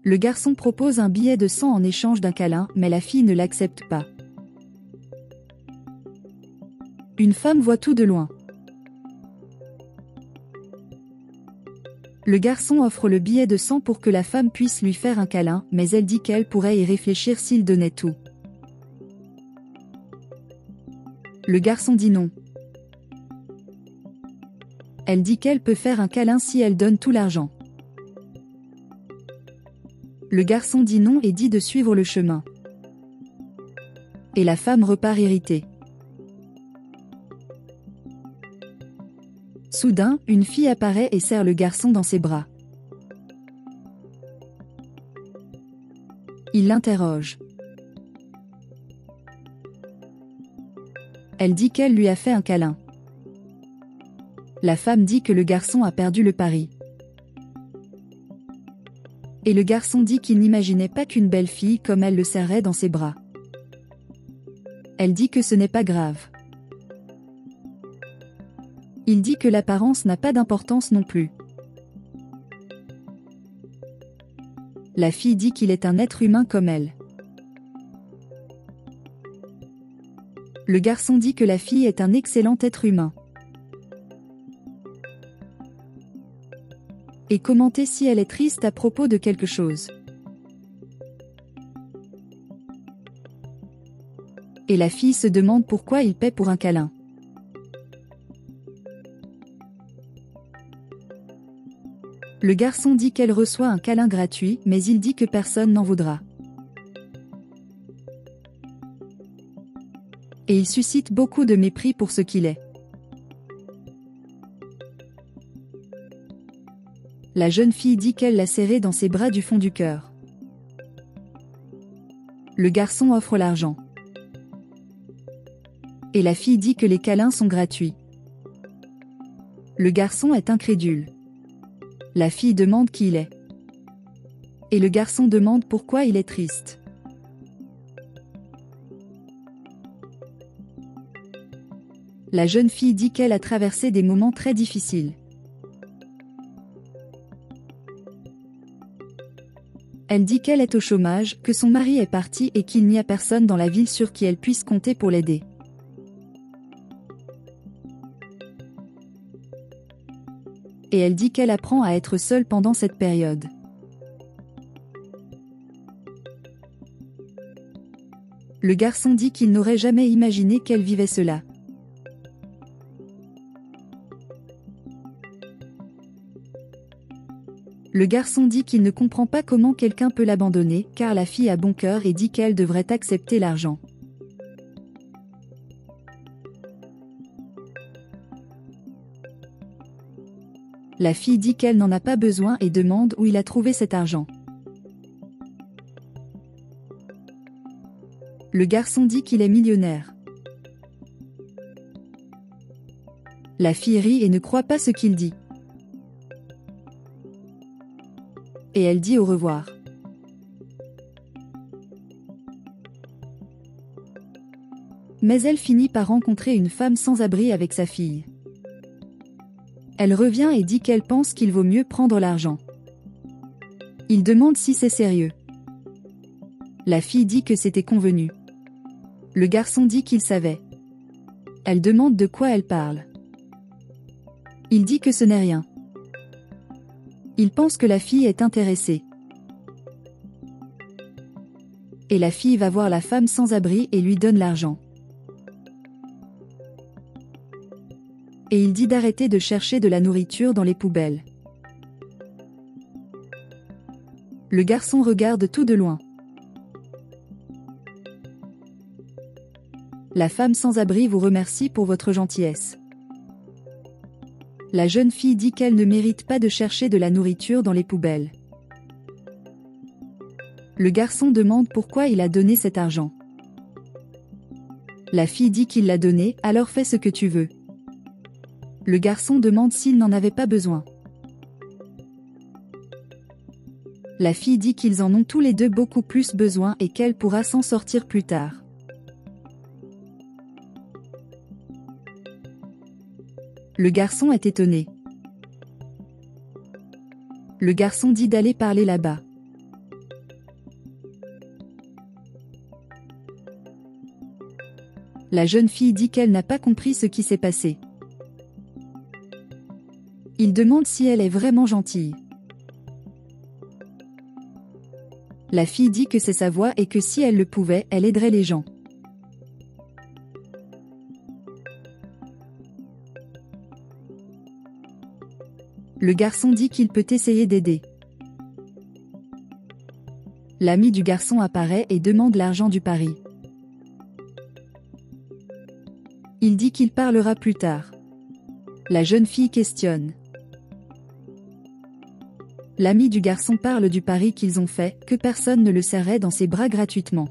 Le garçon propose un billet de 100 en échange d'un câlin, mais la fille ne l'accepte pas. Une femme voit tout de loin. Le garçon offre le billet de 100 pour que la femme puisse lui faire un câlin, mais elle dit qu'elle pourrait y réfléchir s'il donnait tout. Le garçon dit non. Elle dit qu'elle peut faire un câlin si elle donne tout l'argent. Le garçon dit non et dit de suivre le chemin. Et la femme repart irritée. Soudain, une fille apparaît et serre le garçon dans ses bras. Il l'interroge. Elle dit qu'elle lui a fait un câlin. La femme dit que le garçon a perdu le pari. Et le garçon dit qu'il n'imaginait pas qu'une belle fille comme elle le serrait dans ses bras. Elle dit que ce n'est pas grave. Il dit que l'apparence n'a pas d'importance non plus. La fille dit qu'il est un être humain comme elle. Le garçon dit que la fille est un excellent être humain. Et commenter si elle est triste à propos de quelque chose. Et la fille se demande pourquoi il paie pour un câlin. Le garçon dit qu'elle reçoit un câlin gratuit, mais il dit que personne n'en voudra. Et il suscite beaucoup de mépris pour ce qu'il est. La jeune fille dit qu'elle l'a serré dans ses bras du fond du cœur. Le garçon offre l'argent. Et la fille dit que les câlins sont gratuits. Le garçon est incrédule. La fille demande qui il est. Et le garçon demande pourquoi il est triste. La jeune fille dit qu'elle a traversé des moments très difficiles. Elle dit qu'elle est au chômage, que son mari est parti et qu'il n'y a personne dans la ville sur qui elle puisse compter pour l'aider. Et elle dit qu'elle apprend à être seule pendant cette période. Le garçon dit qu'il n'aurait jamais imaginé qu'elle vivait cela. Le garçon dit qu'il ne comprend pas comment quelqu'un peut l'abandonner, car la fille a bon cœur et dit qu'elle devrait accepter l'argent. La fille dit qu'elle n'en a pas besoin et demande où il a trouvé cet argent. Le garçon dit qu'il est millionnaire. La fille rit et ne croit pas ce qu'il dit. Et elle dit au revoir. Mais elle finit par rencontrer une femme sans abri avec sa fille. Elle revient et dit qu'elle pense qu'il vaut mieux prendre l'argent. Il demande si c'est sérieux. La fille dit que c'était convenu. Le garçon dit qu'il savait. Elle demande de quoi elle parle. Il dit que ce n'est rien. Il pense que la fille est intéressée. Et la fille va voir la femme sans abri et lui donne l'argent. Et il dit d'arrêter de chercher de la nourriture dans les poubelles. Le garçon regarde tout de loin. La femme sans abri vous remercie pour votre gentillesse. La jeune fille dit qu'elle ne mérite pas de chercher de la nourriture dans les poubelles. Le garçon demande pourquoi il a donné cet argent. La fille dit qu'il l'a donné, alors fais ce que tu veux. Le garçon demande s'il n'en avait pas besoin. La fille dit qu'ils en ont tous les deux beaucoup plus besoin et qu'elle pourra s'en sortir plus tard. Le garçon est étonné. Le garçon dit d'aller parler là-bas. La jeune fille dit qu'elle n'a pas compris ce qui s'est passé. Il demande si elle est vraiment gentille. La fille dit que c'est sa voix et que si elle le pouvait, elle aiderait les gens. Le garçon dit qu'il peut essayer d'aider. L'ami du garçon apparaît et demande l'argent du pari. Il dit qu'il parlera plus tard. La jeune fille questionne. L'ami du garçon parle du pari qu'ils ont fait, que personne ne le serrait dans ses bras gratuitement.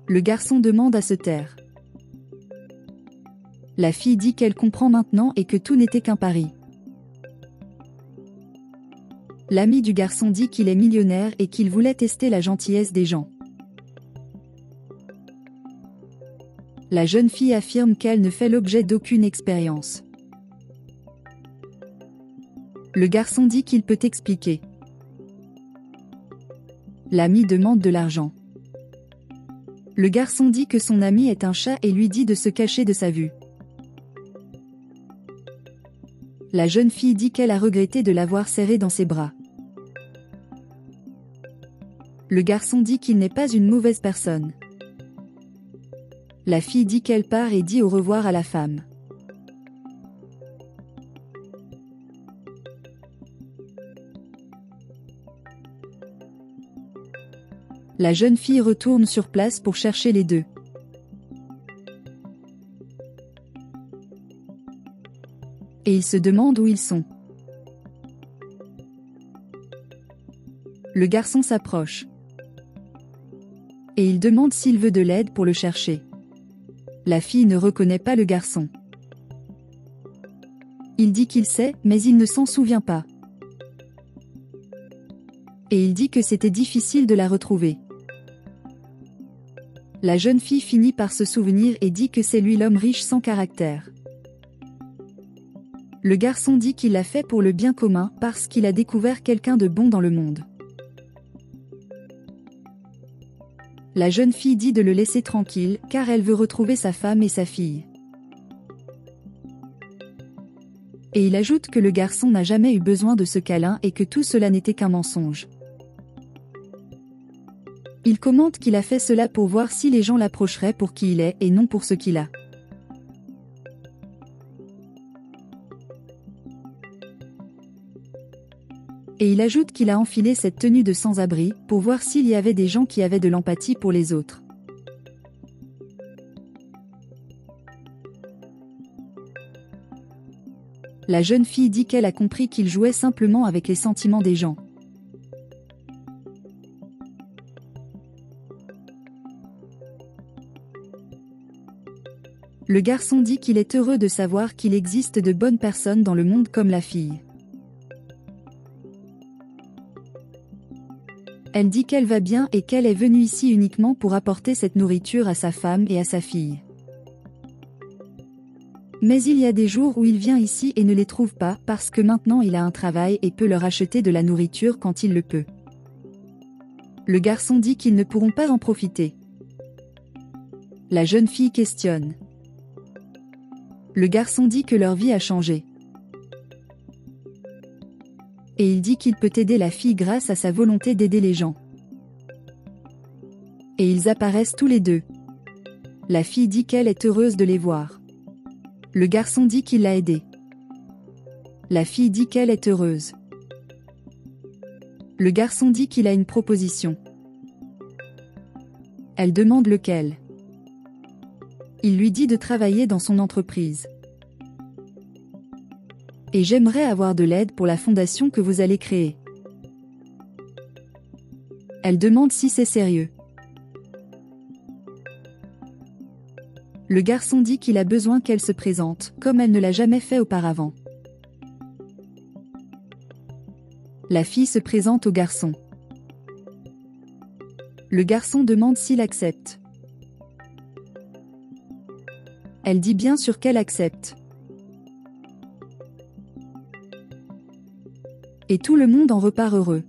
Le garçon demande à se taire. La fille dit qu'elle comprend maintenant et que tout n'était qu'un pari. L'ami du garçon dit qu'il est millionnaire et qu'il voulait tester la gentillesse des gens. La jeune fille affirme qu'elle ne fait l'objet d'aucune expérience. Le garçon dit qu'il peut expliquer. L'ami demande de l'argent. Le garçon dit que son ami est un chat et lui dit de se cacher de sa vue. La jeune fille dit qu'elle a regretté de l'avoir serré dans ses bras. Le garçon dit qu'il n'est pas une mauvaise personne. La fille dit qu'elle part et dit au revoir à la femme. La jeune fille retourne sur place pour chercher les deux. Et ils se demandent où ils sont. Le garçon s'approche. Et il demande s'il veut de l'aide pour le chercher. La fille ne reconnaît pas le garçon. Il dit qu'il sait, mais il ne s'en souvient pas. Et il dit que c'était difficile de la retrouver. La jeune fille finit par se souvenir et dit que c'est lui l'homme riche sans caractère. Le garçon dit qu'il l'a fait pour le bien commun parce qu'il a découvert quelqu'un de bon dans le monde. La jeune fille dit de le laisser tranquille car elle veut retrouver sa femme et sa fille. Et il ajoute que le garçon n'a jamais eu besoin de ce câlin et que tout cela n'était qu'un mensonge. Il commente qu'il a fait cela pour voir si les gens l'approcheraient pour qui il est et non pour ce qu'il a. Et il ajoute qu'il a enfilé cette tenue de sans-abri pour voir s'il y avait des gens qui avaient de l'empathie pour les autres. La jeune fille dit qu'elle a compris qu'il jouait simplement avec les sentiments des gens. Le garçon dit qu'il est heureux de savoir qu'il existe de bonnes personnes dans le monde comme la fille. Elle dit qu'elle va bien et qu'elle est venue ici uniquement pour apporter cette nourriture à sa femme et à sa fille. Mais il y a des jours où il vient ici et ne les trouve pas parce que maintenant il a un travail et peut leur acheter de la nourriture quand il le peut. Le garçon dit qu'ils ne pourront pas en profiter. La jeune fille questionne. Le garçon dit que leur vie a changé. Et il dit qu'il peut aider la fille grâce à sa volonté d'aider les gens. Et ils apparaissent tous les deux. La fille dit qu'elle est heureuse de les voir. Le garçon dit qu'il l'a aidée. La fille dit qu'elle est heureuse. Le garçon dit qu'il a une proposition. Elle demande lequel. Il lui dit de travailler dans son entreprise. Et j'aimerais avoir de l'aide pour la fondation que vous allez créer. Elle demande si c'est sérieux. Le garçon dit qu'il a besoin qu'elle se présente, comme elle ne l'a jamais fait auparavant. La fille se présente au garçon. Le garçon demande s'il accepte. Elle dit bien sûr qu'elle accepte. Et tout le monde en repart heureux.